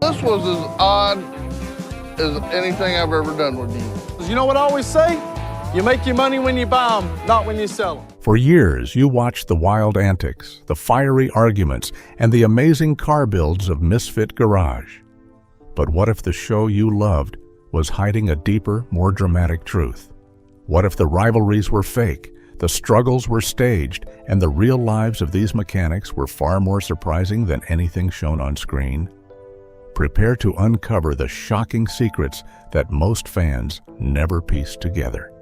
This was as odd as anything I've ever done with you. You know what I always say? You make your money when you buy them, not when you sell them. For years, you watched the wild antics, the fiery arguments, and the amazing car builds of Misfit Garage. But what if the show you loved was hiding a deeper, more dramatic truth? What if the rivalries were fake, the struggles were staged, and the real lives of these mechanics were far more surprising than anything shown on screen? Prepare to uncover the shocking secrets that most fans never piece together.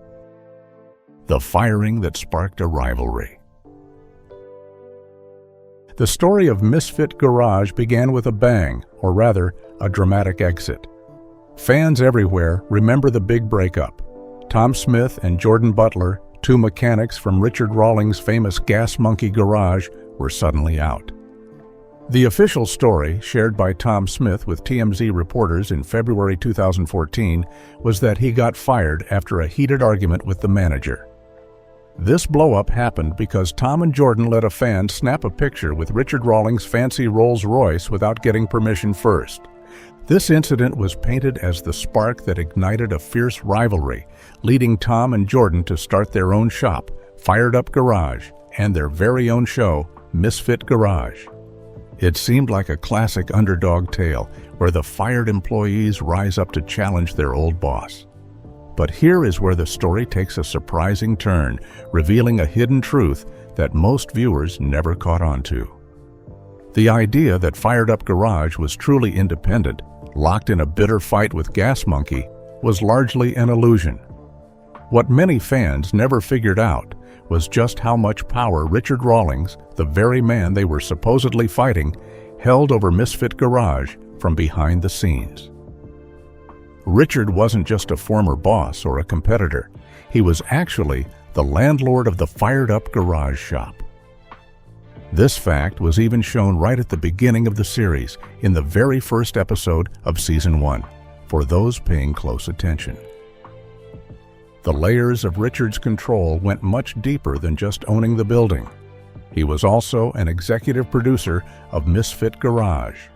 The firing that sparked a rivalry. The story of Misfit Garage began with a bang, or rather, a dramatic exit. Fans everywhere remember the big breakup. Tom Smith and Jordan Butler, two mechanics from Richard Rawlings' famous Gas Monkey Garage, were suddenly out. The official story, shared by Tom Smith with TMZ reporters in February 2014, was that he got fired after a heated argument with the manager. This blow-up happened because Tom and Jordan let a fan snap a picture with Richard Rawlings' fancy Rolls-Royce without getting permission first. This incident was painted as the spark that ignited a fierce rivalry, leading Tom and Jordan to start their own shop, Fired Up Garage, and their very own show, Misfit Garage. It seemed like a classic underdog tale where the fired employees rise up to challenge their old boss. But here is where the story takes a surprising turn, revealing a hidden truth that most viewers never caught on to. The idea that Fired Up Garage was truly independent, locked in a bitter fight with Gas Monkey, was largely an illusion. What many fans never figured out was just how much power Richard Rawlings, the very man they were supposedly fighting, held over Misfit Garage from behind the scenes. Richard wasn't just a former boss or a competitor. He was actually the landlord of the Fired Up Garage shop. This fact was even shown right at the beginning of the series, in the very first episode of Season 1, for those paying close attention. The layers of Richard's control went much deeper than just owning the building. He was also an executive producer of Misfit Garage.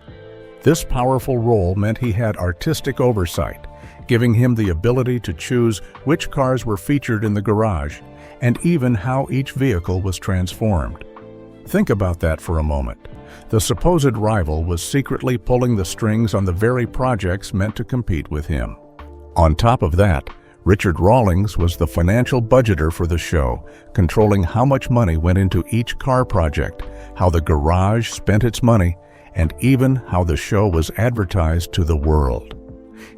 This powerful role meant he had artistic oversight, giving him the ability to choose which cars were featured in the garage, and even how each vehicle was transformed. Think about that for a moment. The supposed rival was secretly pulling the strings on the very projects meant to compete with him. On top of that, Richard Rawlings was the financial budgeter for the show, controlling how much money went into each car project, how the garage spent its money, and even how the show was advertised to the world.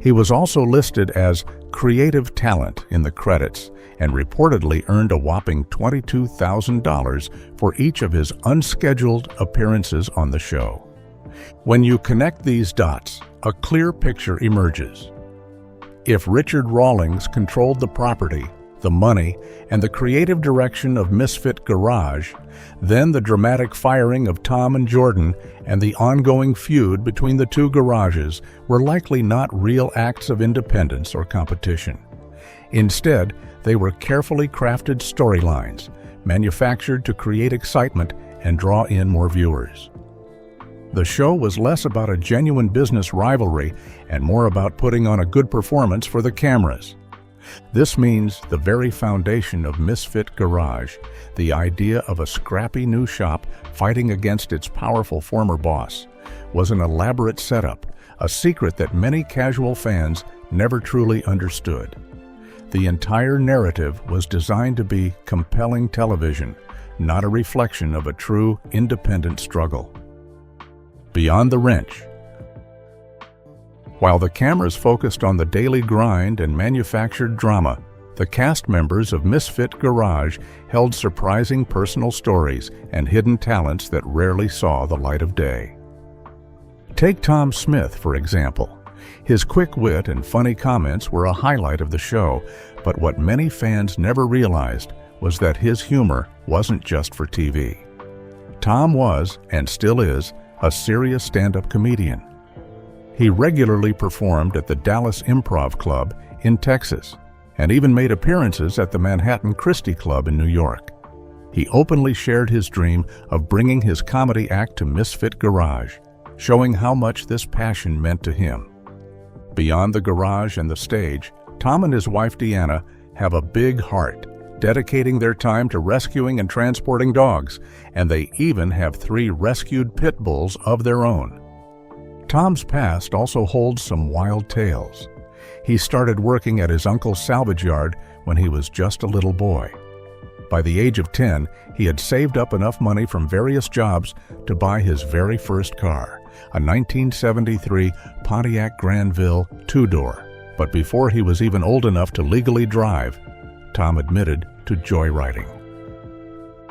He was also listed as creative talent in the credits and reportedly earned a whopping $22,000 for each of his unscheduled appearances on the show. When you connect these dots, a clear picture emerges. If Richard Rawlings controlled the property, the money, and the creative direction of Misfit Garage, then the dramatic firing of Tom and Jordan and the ongoing feud between the two garages were likely not real acts of independence or competition. Instead, they were carefully crafted storylines, manufactured to create excitement and draw in more viewers. The show was less about a genuine business rivalry and more about putting on a good performance for the cameras. This means the very foundation of Misfit Garage, the idea of a scrappy new shop fighting against its powerful former boss, was an elaborate setup, a secret that many casual fans never truly understood. The entire narrative was designed to be compelling television, not a reflection of a true independent struggle. Beyond the wrench. While the cameras focused on the daily grind and manufactured drama, the cast members of Misfit Garage held surprising personal stories and hidden talents that rarely saw the light of day. Take Tom Smith, for example. His quick wit and funny comments were a highlight of the show, but what many fans never realized was that his humor wasn't just for TV. Tom was, and still is, a serious stand-up comedian. He regularly performed at the Dallas Improv Club in Texas, and even made appearances at the Manhattan Christie Club in New York. He openly shared his dream of bringing his comedy act to Misfit Garage. showing how much this passion meant to him. Beyond the garage and the stage, Tom and his wife Deanna have a big heart, dedicating their time to rescuing and transporting dogs, and they even have 3 rescued pit bulls of their own. Tom's past also holds some wild tales. He started working at his uncle's salvage yard when he was just a little boy. By the age of 10, he had saved up enough money from various jobs to buy his very first car, a 1973 Pontiac Granville 2-door. But before he was even old enough to legally drive, Tom admitted to joyriding.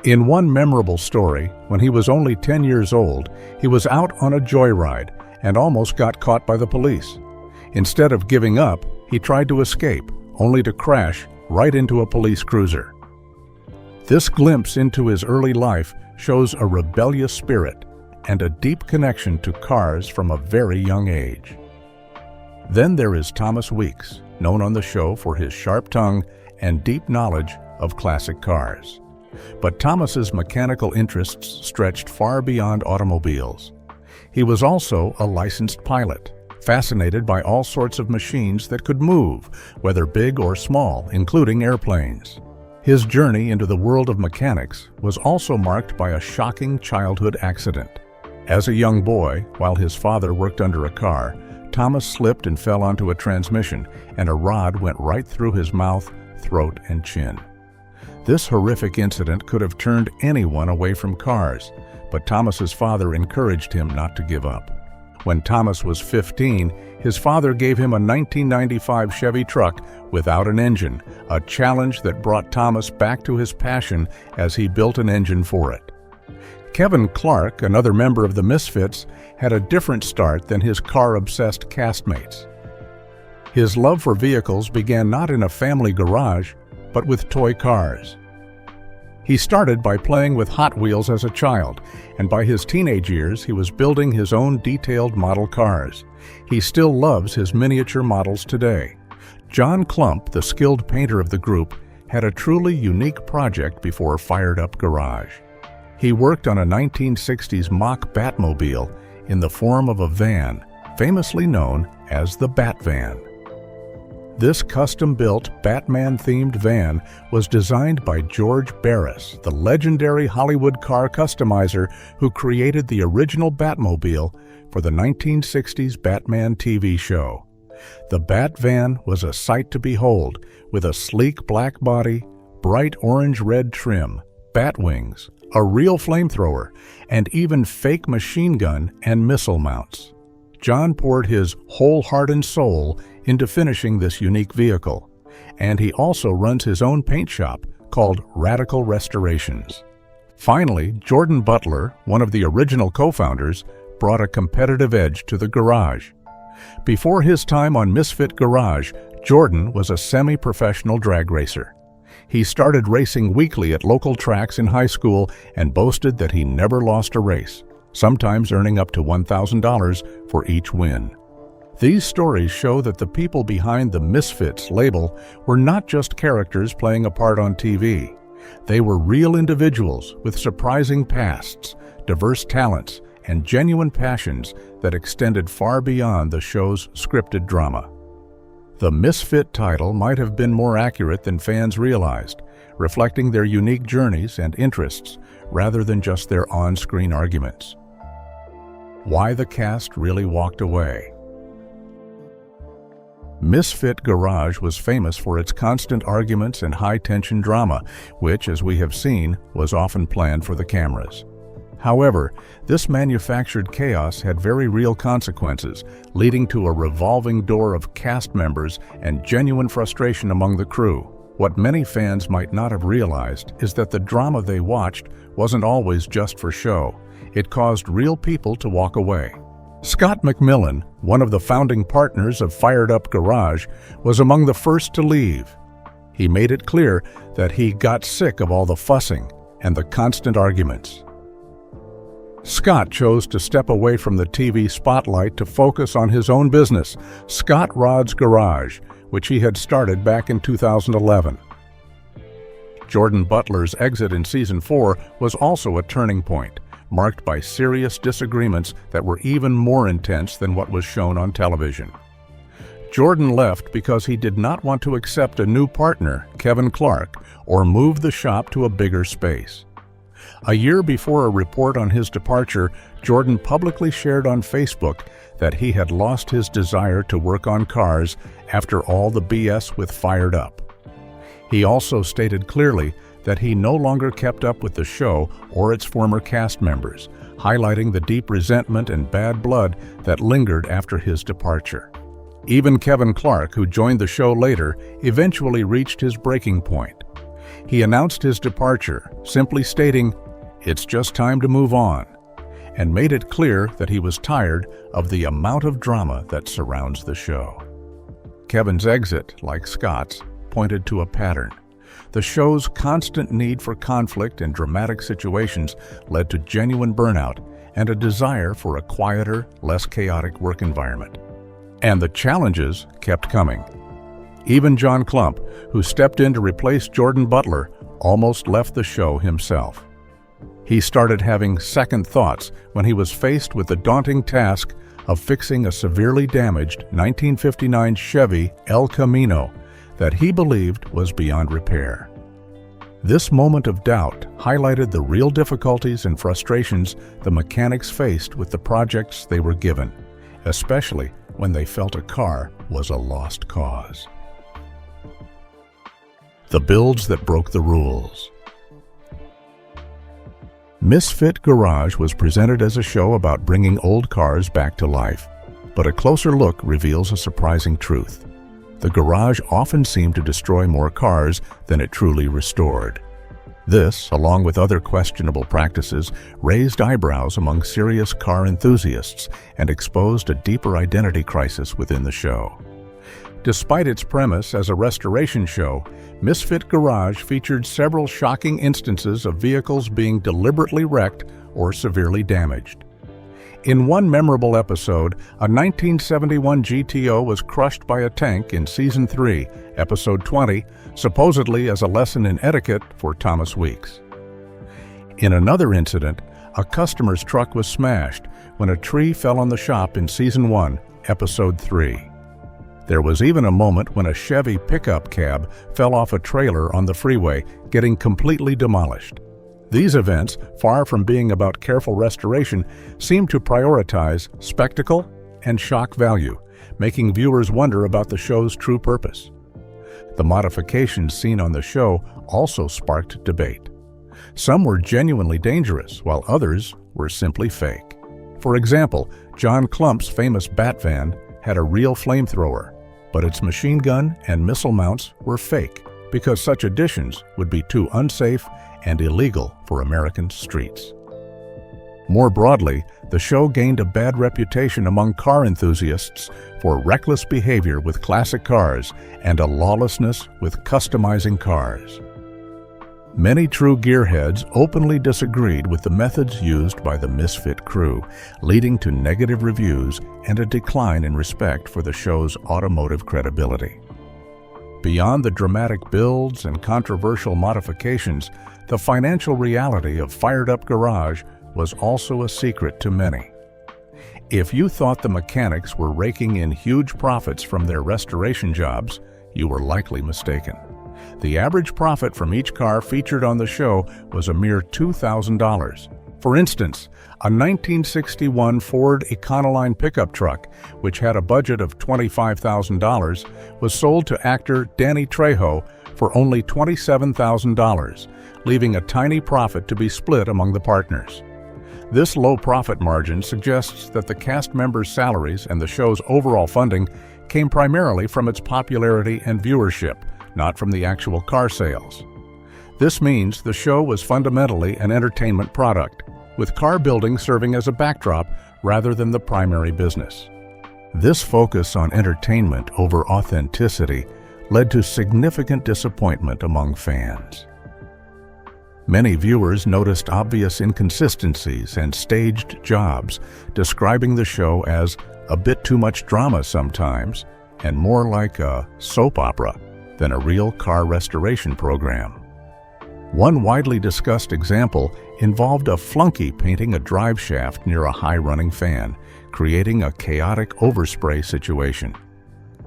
In one memorable story, when he was only 10 years old, he was out on a joyride and almost got caught by the police. Instead of giving up, he tried to escape, only to crash right into a police cruiser. This glimpse into his early life shows a rebellious spirit and a deep connection to cars from a very young age. Then there is Thomas Weeks, known on the show for his sharp tongue and deep knowledge of classic cars. But Thomas's mechanical interests stretched far beyond automobiles. He was also a licensed pilot, fascinated by all sorts of machines that could move, whether big or small, including airplanes. His journey into the world of mechanics was also marked by a shocking childhood accident. As a young boy, while his father worked under a car, Thomas slipped and fell onto a transmission, and a rod went right through his mouth, throat, and chin. This horrific incident could have turned anyone away from cars, but Thomas's father encouraged him not to give up. When Thomas was 15, his father gave him a 1995 Chevy truck without an engine, a challenge that brought Thomas back to his passion as he built an engine for it. Kevin Clark, another member of the Misfits, had a different start than his car-obsessed castmates. His love for vehicles began not in a family garage, but with toy cars. He started by playing with Hot Wheels as a child, and by his teenage years he was building his own detailed model cars. He still loves his miniature models today. John Klump, the skilled painter of the group, had a truly unique project before Fired Up Garage. He worked on a 1960s mock Batmobile in the form of a van, famously known as the Bat Van. This custom-built Batman-themed van was designed by George Barris, the legendary Hollywood car customizer who created the original Batmobile for the 1960s Batman TV show. The Bat Van was a sight to behold, with a sleek black body, bright orange-red trim, bat wings, a real flamethrower, and even fake machine gun and missile mounts. John poured his whole heart and soul into finishing this unique vehicle, and he also runs his own paint shop called Radical Restorations. Finally, Jordan Butler, one of the original co-founders, brought a competitive edge to the garage. Before his time on Misfit Garage, Jordan was a semi-professional drag racer. He started racing weekly at local tracks in high school and boasted that he never lost a race, sometimes earning up to $1,000 for each win. These stories show that the people behind the Misfits label were not just characters playing a part on TV. They were real individuals with surprising pasts, diverse talents, and genuine passions that extended far beyond the show's scripted drama. The Misfit title might have been more accurate than fans realized, reflecting their unique journeys and interests rather than just their on-screen arguments. Why the cast really walked away. Misfit Garage was famous for its constant arguments and high-tension drama, which, as we have seen, was often planned for the cameras. However, this manufactured chaos had very real consequences, leading to a revolving door of cast members and genuine frustration among the crew. What many fans might not have realized is that the drama they watched wasn't always just for show. It caused real people to walk away. Scott McMillan, one of the founding partners of Fired Up Garage, was among the first to leave. He made it clear that he got sick of all the fussing and the constant arguments. Scott chose to step away from the TV spotlight to focus on his own business, Scott Rod's Garage, which he had started back in 2011. Jordan Butler's exit in Season 4 was also a turning point. marked by serious disagreements that were even more intense than what was shown on television. Jordan left because he did not want to accept a new partner, Kevin Clark, or move the shop to a bigger space. A year before a report on his departure, Jordan publicly shared on Facebook that he had lost his desire to work on cars after all the BS with Fired Up. He also stated clearly that he no longer kept up with the show or its former cast members, highlighting the deep resentment and bad blood that lingered after his departure. Even Kevin Clark, who joined the show later, eventually reached his breaking point. He announced his departure, simply stating, "It's just time to move on," and made it clear that he was tired of the amount of drama that surrounds the show. Kevin's exit, like Scott's, pointed to a pattern. The show's constant need for conflict and dramatic situations led to genuine burnout and a desire for a quieter, less chaotic work environment. And the challenges kept coming. Even John Klump, who stepped in to replace Jordan Butler, almost left the show himself. He started having second thoughts when he was faced with the daunting task of fixing a severely damaged 1959 Chevy El Camino that he believed was beyond repair. This moment of doubt highlighted the real difficulties and frustrations the mechanics faced with the projects they were given, especially when they felt a car was a lost cause. The builds that broke the rules. Misfit Garage was presented as a show about bringing old cars back to life, but a closer look reveals a surprising truth. The garage often seemed to destroy more cars than it truly restored. This, along with other questionable practices, raised eyebrows among serious car enthusiasts and exposed a deeper identity crisis within the show. Despite its premise as a restoration show, Misfit Garage featured several shocking instances of vehicles being deliberately wrecked or severely damaged. In one memorable episode, a 1971 GTO was crushed by a tank in Season 3, Episode 20, supposedly as a lesson in etiquette for Thomas Weeks. In another incident, a customer's truck was smashed when a tree fell on the shop in Season 1, Episode 3. There was even a moment when a Chevy pickup cab fell off a trailer on the freeway, getting completely demolished. These events, far from being about careful restoration, seem to prioritize spectacle and shock value, making viewers wonder about the show's true purpose. The modifications seen on the show also sparked debate. Some were genuinely dangerous, while others were simply fake. For example, John Klump's famous Bat Van had a real flamethrower, but its machine gun and missile mounts were fake because such additions would be too unsafe and illegal for American streets. More broadly, the show gained a bad reputation among car enthusiasts for reckless behavior with classic cars and a lawlessness with customizing cars. Many true gearheads openly disagreed with the methods used by the Misfit crew, leading to negative reviews and a decline in respect for the show's automotive credibility. Beyond the dramatic builds and controversial modifications, the financial reality of Fired Up Garage was also a secret to many. If you thought the mechanics were raking in huge profits from their restoration jobs, you were likely mistaken. The average profit from each car featured on the show was a mere $2,000. For instance, a 1961 Ford Econoline pickup truck, which had a budget of $25,000, was sold to actor Danny Trejo for only $27,000, leaving a tiny profit to be split among the partners. This low profit margin suggests that the cast members' salaries and the show's overall funding came primarily from its popularity and viewership, not from the actual car sales. This means the show was fundamentally an entertainment product, with car building serving as a backdrop rather than the primary business. This focus on entertainment over authenticity led to significant disappointment among fans. Many viewers noticed obvious inconsistencies and staged jobs, describing the show as a bit too much drama sometimes and more like a soap opera than a real car restoration program. One widely discussed example involved a flunky painting a drive shaft near a high-running fan, creating a chaotic overspray situation.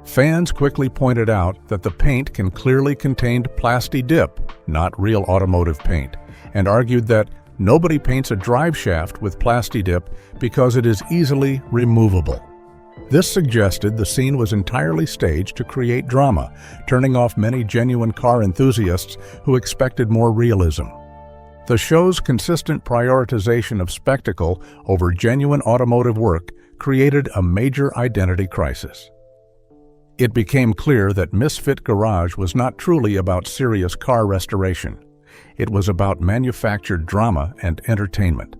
Fans quickly pointed out that the paint can clearly contain plasti dip, not real automotive paint, and argued that nobody paints a drive shaft with plasti dip because it is easily removable. This suggested the scene was entirely staged to create drama, turning off many genuine car enthusiasts who expected more realism. The show's consistent prioritization of spectacle over genuine automotive work created a major identity crisis. It became clear that Misfit Garage was not truly about serious car restoration. It was about manufactured drama and entertainment.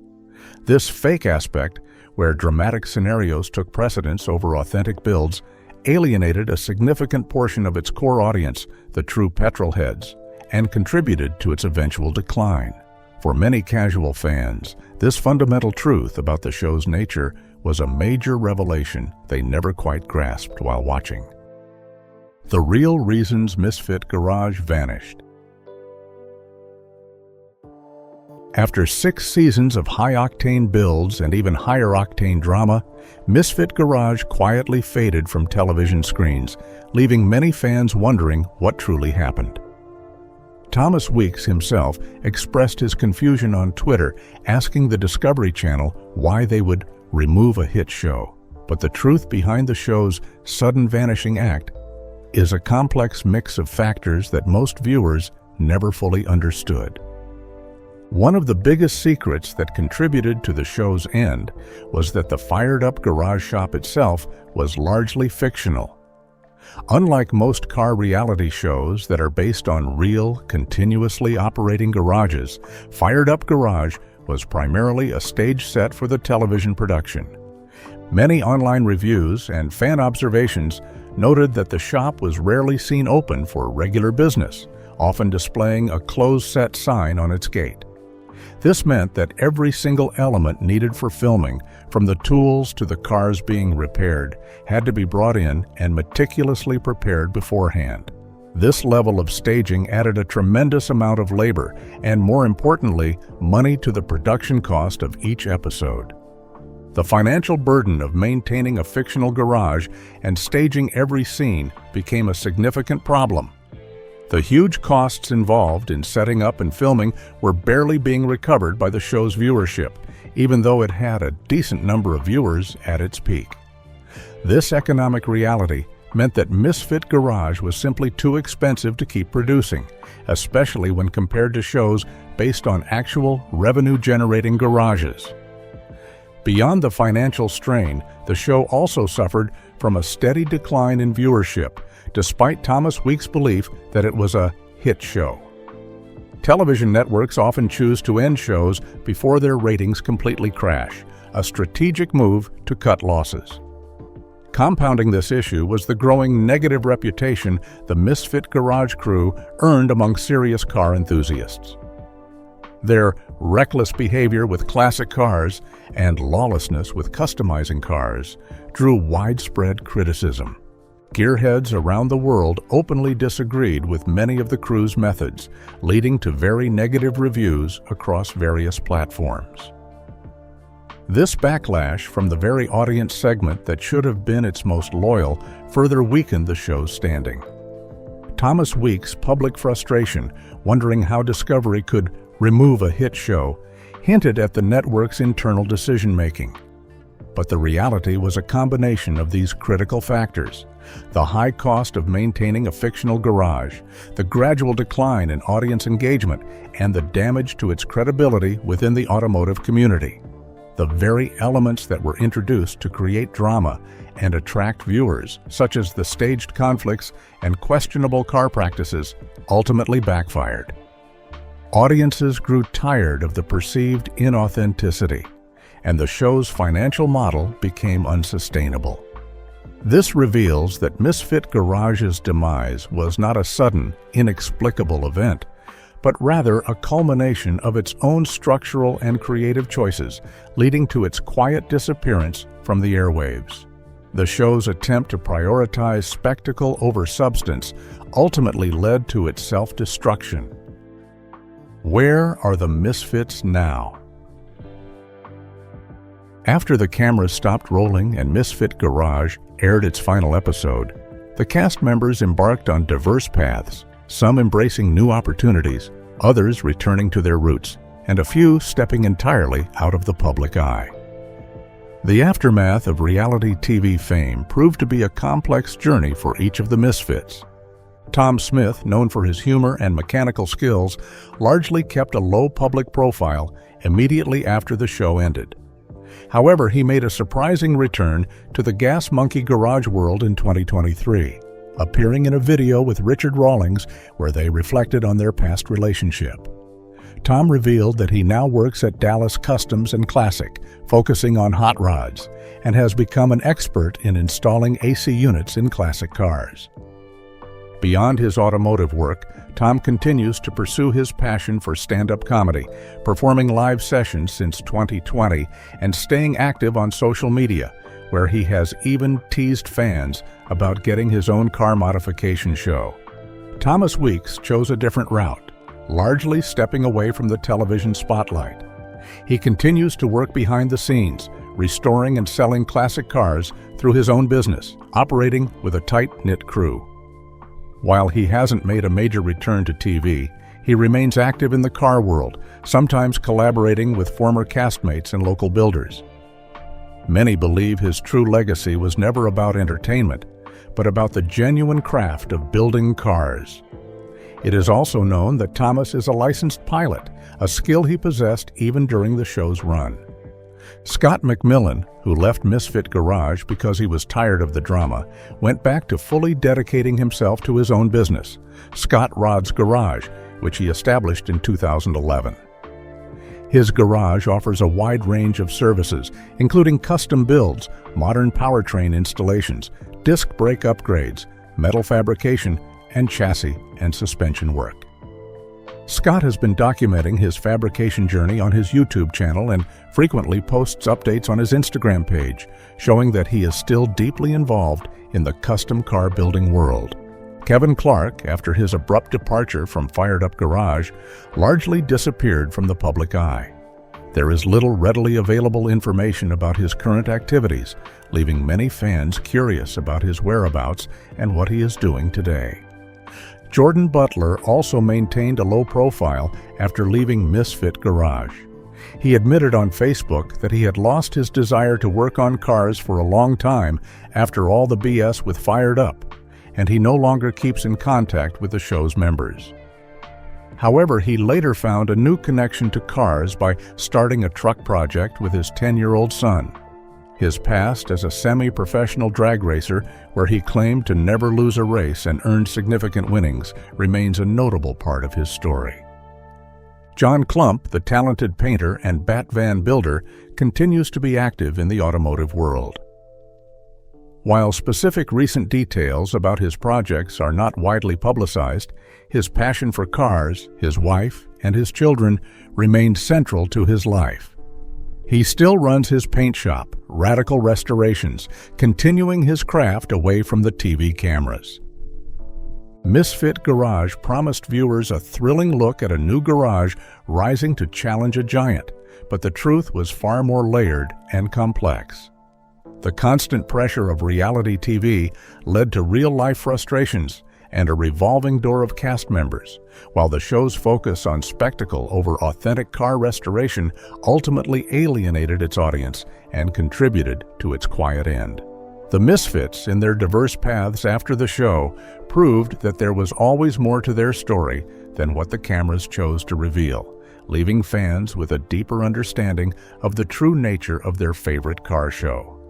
This fake aspect, where dramatic scenarios took precedence over authentic builds, alienated a significant portion of its core audience, the true petrol heads, and contributed to its eventual decline. For many casual fans, this fundamental truth about the show's nature was a major revelation they never quite grasped while watching. The real reasons Misfit Garage vanished. After 6 seasons of high-octane builds and even higher-octane drama, Misfit Garage quietly faded from television screens, leaving many fans wondering what truly happened. Thomas Weeks himself expressed his confusion on Twitter, asking the Discovery Channel why they would remove a hit show. But the truth behind the show's sudden vanishing act is a complex mix of factors that most viewers never fully understood. One of the biggest secrets that contributed to the show's end was that the fired-up garage shop itself was largely fictional. Unlike most car reality shows that are based on real, continuously operating garages, Fired Up Garage was primarily a stage set for the television production. Many online reviews and fan observations noted that the shop was rarely seen open for regular business, often displaying a closed-set sign on its gate. This meant that every single element needed for filming, from the tools to the cars being repaired, had to be brought in and meticulously prepared beforehand. This level of staging added a tremendous amount of labor and, more importantly, money to the production cost of each episode. The financial burden of maintaining a fictional garage and staging every scene became a significant problem. The huge costs involved in setting up and filming were barely being recovered by the show's viewership, even though it had a decent number of viewers at its peak. This economic reality meant that Misfit Garage was simply too expensive to keep producing, especially when compared to shows based on actual revenue-generating garages. Beyond the financial strain, the show also suffered from a steady decline in viewership, despite Thomas Weeks' belief that it was a hit show. Television networks often choose to end shows before their ratings completely crash, a strategic move to cut losses. Compounding this issue was the growing negative reputation the Misfit Garage crew earned among serious car enthusiasts. Their reckless behavior with classic cars and lawlessness with customizing cars drew widespread criticism. Gearheads around the world openly disagreed with many of the crew's methods, leading to very negative reviews across various platforms. This backlash from the very audience segment that should have been its most loyal further weakened the show's standing. Thomas Weeks' public frustration, wondering how Discovery could remove a hit show, hinted at the network's internal decision-making. But the reality was a combination of these critical factors: the high cost of maintaining a fictional garage, the gradual decline in audience engagement, and the damage to its credibility within the automotive community. The very elements that were introduced to create drama and attract viewers, such as the staged conflicts and questionable car practices, ultimately backfired. Audiences grew tired of the perceived inauthenticity, and the show's financial model became unsustainable. This reveals that Misfit Garage's demise was not a sudden, inexplicable event, but rather a culmination of its own structural and creative choices, leading to its quiet disappearance from the airwaves. The show's attempt to prioritize spectacle over substance ultimately led to its self-destruction. Where are the Misfits now? After the cameras stopped rolling and Misfit Garage aired its final episode, the cast members embarked on diverse paths, some embracing new opportunities, others returning to their roots, and a few stepping entirely out of the public eye. The aftermath of reality TV fame proved to be a complex journey for each of the Misfits. Tom Smith, known for his humor and mechanical skills, largely kept a low public profile immediately after the show ended. However, he made a surprising return to the Gas Monkey Garage world in 2023, appearing in a video with Richard Rawlings where they reflected on their past relationship. Tom revealed that he now works at Dallas Customs and Classic, focusing on hot rods, and has become an expert in installing AC units in classic cars. Beyond his automotive work, Tom continues to pursue his passion for stand-up comedy, performing live sessions since 2020 and staying active on social media, where he has even teased fans about getting his own car modification show. Thomas Weeks chose a different route, largely stepping away from the television spotlight. He continues to work behind the scenes, restoring and selling classic cars through his own business, operating with a tight-knit crew. While he hasn't made a major return to TV, he remains active in the car world, sometimes collaborating with former castmates and local builders. Many believe his true legacy was never about entertainment, but about the genuine craft of building cars. It is also known that Thomas is a licensed pilot, a skill he possessed even during the show's run. Scott McMillan, who left Misfit Garage because he was tired of the drama, went back to fully dedicating himself to his own business, Scott Rod's Garage, which he established in 2011. His garage offers a wide range of services, including custom builds, modern powertrain installations, disc brake upgrades, metal fabrication, and chassis and suspension work. Scott has been documenting his fabrication journey on his YouTube channel and frequently posts updates on his Instagram page, showing that he is still deeply involved in the custom car building world. Kevin Clark, after his abrupt departure from Fired Up Garage, largely disappeared from the public eye. There is little readily available information about his current activities, leaving many fans curious about his whereabouts and what he is doing today. Jordan Butler also maintained a low profile after leaving Misfit Garage. He admitted on Facebook that he had lost his desire to work on cars for a long time after all the BS with Fired Up, and he no longer keeps in contact with the show's members. However, he later found a new connection to cars by starting a truck project with his 10-year-old son. His past as a semi-professional drag racer, where he claimed to never lose a race and earned significant winnings, remains a notable part of his story. John Klump, the talented painter and bat van builder, continues to be active in the automotive world. While specific recent details about his projects are not widely publicized, his passion for cars, his wife, and his children remain central to his life. He still runs his paint shop, Radical Restorations, continuing his craft away from the TV cameras. Misfit Garage promised viewers a thrilling look at a new garage rising to challenge a giant, but the truth was far more layered and complex. The constant pressure of reality TV led to real-life frustrations and a revolving door of cast members, while the show's focus on spectacle over authentic car restoration ultimately alienated its audience and contributed to its quiet end. The Misfits, in their diverse paths after the show, proved that there was always more to their story than what the cameras chose to reveal, leaving fans with a deeper understanding of the true nature of their favorite car show.